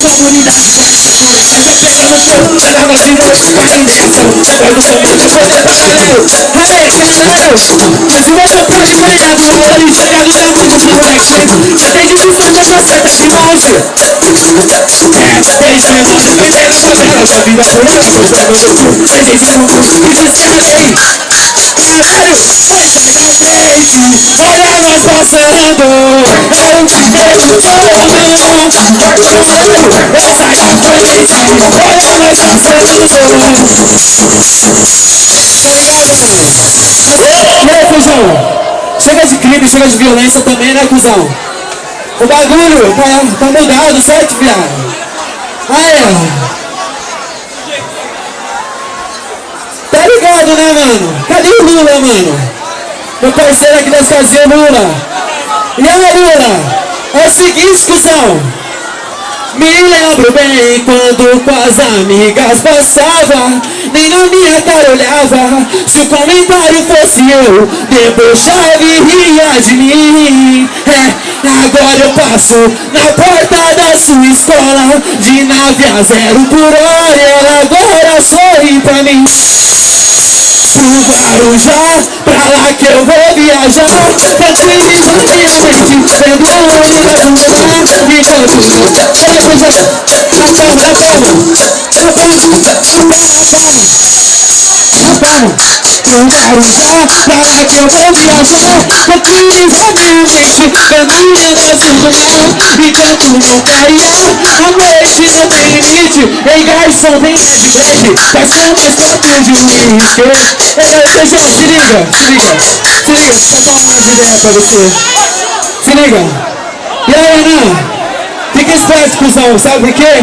Comunidade vai pegando fogo, na vacina vai nessa. Vai no som de poder paralelo. Aê, caralho, se você pode ganhar do olho enxergado da muito de moleque. Já tem difícil pra você tá de monstro. Tem chama, vai ter na favela. Sua vida por aqui, você é meu cu. Mas esse mundo que descarei. Caralho, olha nós passando. Eu te vejo todo. Essa é a polícia, olha nós passando. E aí, cuzão? Chega de crime, chega de violência também, né, cuzão? O bagulho tá mudado, certo, viado? Aí, ó. Tá ligado, né, mano? Cadê o Lula, mano? Meu parceiro aqui das casinhas, Lula. E aí, Lula? É o seguinte, cuzão. Me lembro bem quando com as amigas passava, nem na minha cara olhava. Se o comentário fosse eu, debochava e ria de mim. Agora eu passo na porta da sua escola, de nave a 0 por hora, e ela agora sorri pra mim. Pro Guarujá, pra lá que eu vou viajar, tranquilizando minha mente, vendo o olho da lua, Pro Guarujá, pra lá que eu vou viajar, tranquilizando minha mente, vendo o olho azul do mar, enquanto não clarear, a noite não tem limite. Ei, garçom, vem de black, faz com mais 4 de uísque. TG, se liga, vou dar umas ideias pra você. Se liga. E aí, Ana? Fica esperto, cuzão, sabe por quê?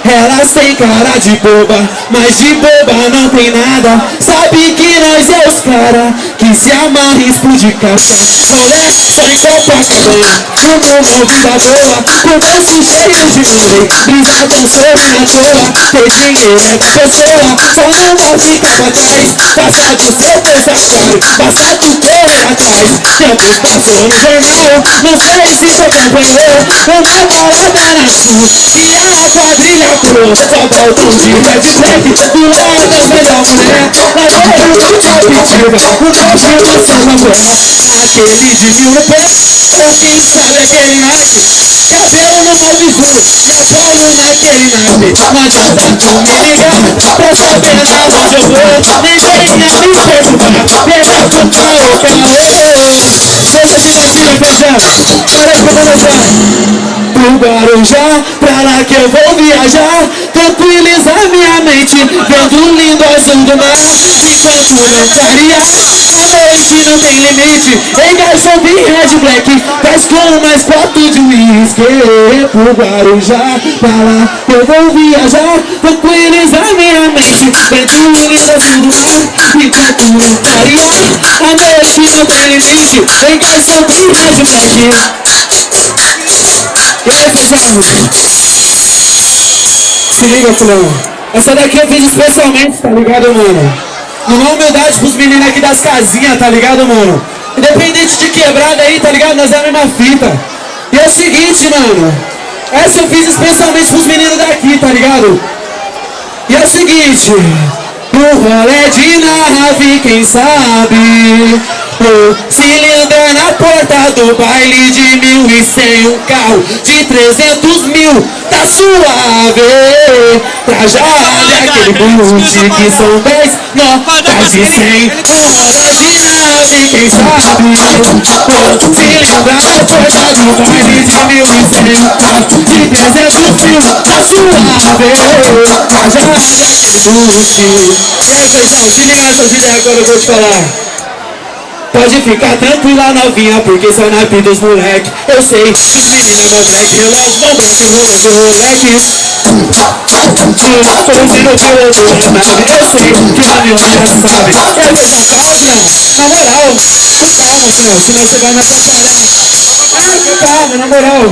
Elas têm cara de boba, mas de boba não tem nada. Sabe que nós é os cara que se amarra e explode caixa. Rolê só em Copacabana, uma vida boa, com bolso cheio de money, brisadão sobre na toa. Ter dinheiro é pessoa, só não fica pra trás. Passado seu pensatório, passado corre atrás. Tempo passou no jornal, não sei se você acompanhou. Uma balada na rua, e a quadrilha crua. Só volta um dia de black, do lado das melhor mulher. Agora eu tô te pedindo, o meu filho só não foi. Aquele de mil no pé, ou quem sabe aquele naipe. Cabelo no malvifone, e a palma naquele naipe. Não adianta tu me ligar, pra saber na onde eu vou. Nem venha me perguntar, pega pro carro, Seja de vacina, feijão, para que eu vou levar. Pro Guarujá, pra lá que eu vou viajar, tranquilizar minha mente, vendo o lindo azul do mar. Enquanto não clarear, a noite não tem limite. Ei, garçom, vem Red Black, faz com mais 4 de uísque. Pro Guarujá, pra lá que eu vou viajar, tranquilizar minha mente, vendo o lindo azul do mar. Enquanto não clarear, a noite não tem limite. Ei, garçom, vem Red Black. E aí, feijão? Se liga, fulano. Essa daqui eu fiz especialmente, tá ligado, mano? Numa humildade pros meninos aqui das casinhas, tá ligado, mano? Independente de quebrada aí, tá ligado? Nós é a mesma fita. E é o seguinte, mano. Essa eu fiz especialmente pros meninos daqui, tá ligado? E é o seguinte. Pro rolê de nave, quem sabe? Pro cilindro na porta do baile de 1.100, um carro de 300 mil, tá suave. Trajado é aquele boot que são 10 notas de 100. Pro rolê de nave, quem sabe? Pro cilindro na porta do baile de 1.100, um carro de 300 mil, tá suave. Trajado é aquele boot. E aí, feijão, se liga nessas ideias agora eu vou te falar. Pode ficar tranquila, novinha, porque sou naipe dos moleque. Eu sei que as meninas vão black, elas vão black, rolando moleque. Conduzindo o calor da nave, eu sei que a minha mulher sabe. E aí, feijão, calma, viado. Na moral, calma, senão você vai me atrapalhar. Calma, na moral.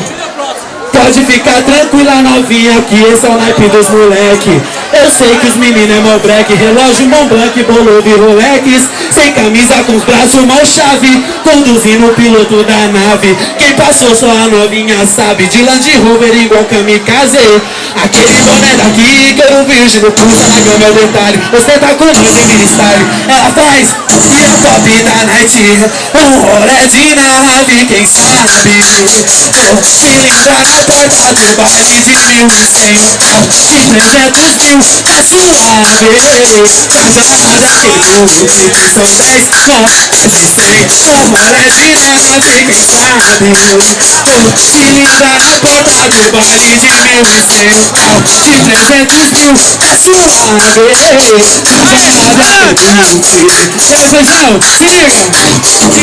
Pode ficar tranquila, novinha, que esse é o naipe dos moleque. Eu sei que os meninos é mó break, relógio Montblanc, bolo de Rolex, sem camisa com os braços mó chave, conduzindo o piloto da nave. Quem passou só a novinha sabe, de Land Rover igual kamikaze. Aquele boné daqui que eu vi no pulso, na cama é o detalhe. Você tá com nós em mini style, ela faz e a top da night. Um rolê de nave, quem sabe se liga na porta do baile de 1100, de 300 mil, é suave. Cajada daquele clube, são 10 notas de 100. Um rolê de nave, quem sabe se liga na porta do baile de 1100, de 300 mil, é suave. Cajada daquele clube. Feijão, se liga.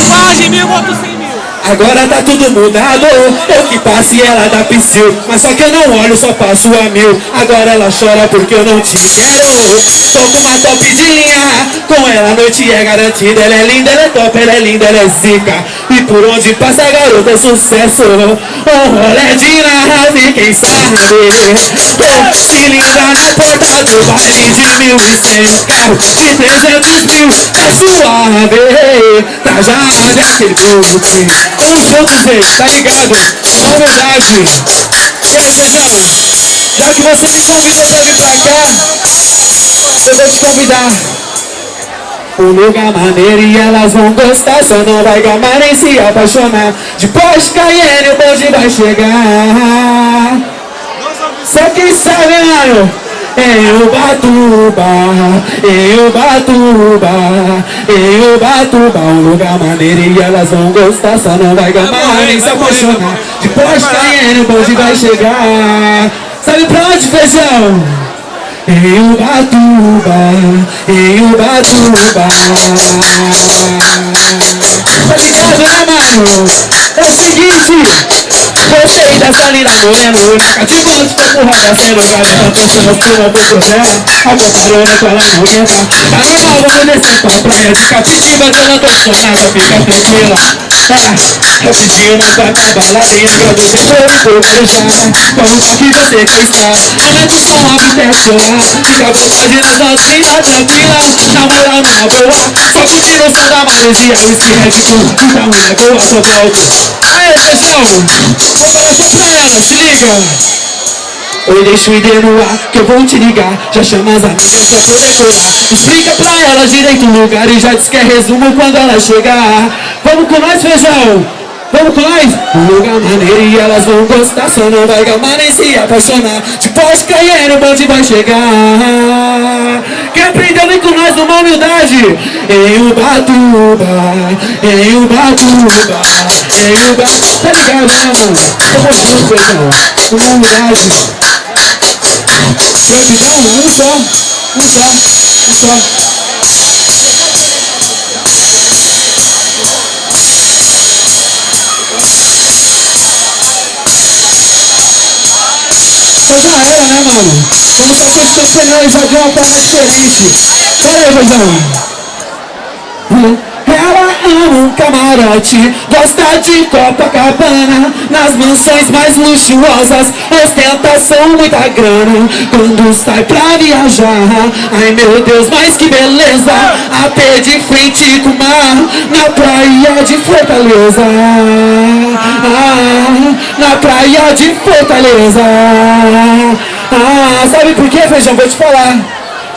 Imagem 1000 contra 100 mil. Agora tá tudo mudado, eu que passo e ela dá psil. Mas só que eu não olho, só passo a 1000. Agora ela chora porque eu não te quero. Tô com uma top de linha, com ela a noite é garantida. Ela é linda, ela é top, ela é linda, ela é zica. E por onde passa a garota é sucesso. Um rolê de nave, quem sabe se liga na porta do baile de 1100, carro de 300 mil, é suave. Trajada daquele clube. Vamos juntos, gente, tá ligado? Na verdade. E aí, feijão? Já que você me convidou pra vir pra cá, eu vou te convidar. Um lugar maneiro e elas vão gostar, só não vai gamar nem se apaixonar. De Porsche Cayenne o bonde vai chegar. Só quem sabe, mano, em Ubatuba, em Ubatuba, em Ubatuba. Um lugar maneiro e elas vão gostar, só não vai gamar nem se apaixonar. De Porsche Cayenne o bonde vai chegar. Sabe pra onde, feijão? Em Ubatuba, em Ubatuba. Tá ligado, né, mano? É o seguinte. Gostei dessa linda morena, olha cativante, tô com roda sendo garota, pensando no filme do programa. Alguma carona com ela morena. Tá normal, vamos descer pra praia de Capitiba, que ela tô sonada, fica tranquila. Rapidinho nós vai pra baladinha, pra você for e for beijar. Como tá que você quer estar? Aumenta o som, abre até chorar. Fica à vontade nas novinhas, tranquila. Namorando na boa, só curtindo o som da maresia. Whisky Red Bull, então é boa, só volta. Aê, feijão, vou falar só pra ela, se liga. Oi, deixa o ID no ar, que eu vou te ligar. Já chama as amigas pra poder colar. Explica pra elas direito o lugar e já diz que é resumo quando ela chegar. Vamos com nós, feijão? Vamos com nós? Um lugar maneiro e elas vão gostar, só não vai gamar nem se apaixonar. De Porsche Cayenne o bonde vai chegar. Quem aprendeu vem com nós numa humildade. Em Ubatuba, em Ubatuba, em Ubatuba. Tá ligado, né, mano? Tamo junto, feijão. Numa humildade. Gratidão, um só. Mas já era, né, mano? Vamos tocar de campeonato de uma forma diferente. Bora aí, feijão. Ela ama um camarote, gosta de Copacabana, nas mansões mais luxuosas, ostentação, muita grana. Quando sai pra viajar, ai meu Deus, mas que beleza. AP de frente com o mar, na praia de Fortaleza. Na praia de Fortaleza. Sabe por quê, feijão? Vou te falar.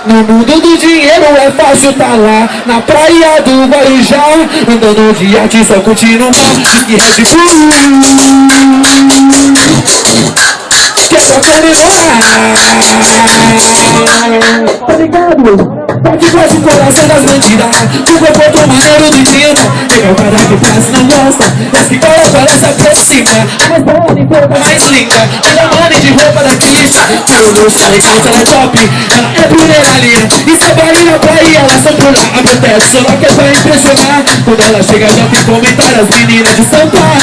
No mundo do dinheiro é fácil tá lá na praia do Guarujá, andando de arte só curtindo o mar e Red Bull. Que é pra comemorar. Tá ligado? Pode faz o coração das bandidas, tu vai pôr tua maneiro de fina. Pega o cara que faz não gosta, esse que cola parece aproxima. Mas pode roupa mais linda, ela mane de roupa daquele estilo. Meu luxo, ela é top, ela é primeira linha. E se vai na praia, ela só por lá. Acontece, só que é pra impressionar. Quando ela chega já tem comentário, as meninas de São Paulo.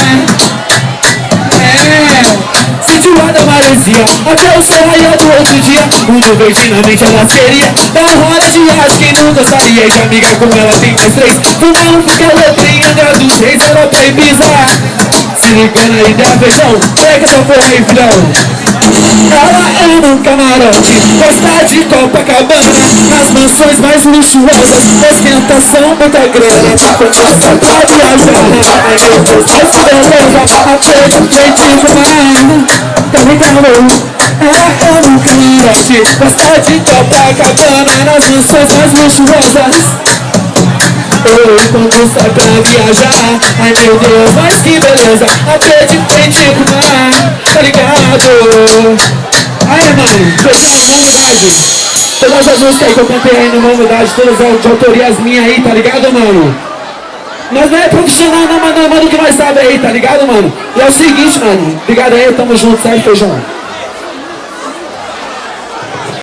Situada maresia, até o sol raiar do outro dia. Mundo verde na mente ela seria da roda de arte, quem não gostaria de amiga com ela tem mais três. Fuma um, fica outro e anda do três, ela pra Ibiza. Se ligando aí da feijão, pega essa porra aí, filhão. Ela é um camarote, gosta de Copacabana, nas mansões mais luxuosas, ostentação, muita grana, só pra viajar. Ai meu Deus, essa beleza, aproveite do mar, tá ligado? Ela é um camarote, gosta de Copacabana, nas mansões mais luxuosas. Oi, quando sai pra viajar, ai meu Deus, mas que beleza, até de frente pro mar, tá ligado? Aí, mano, humildade. Todas as músicas aí que eu cantei aí numa humildade, todas de autorias minhas aí, tá ligado, mano? Nós não é profissional não, mano, que nós sabe aí, tá ligado, mano? E é o seguinte, mano, obrigado aí, tamo junto, certo, feijão?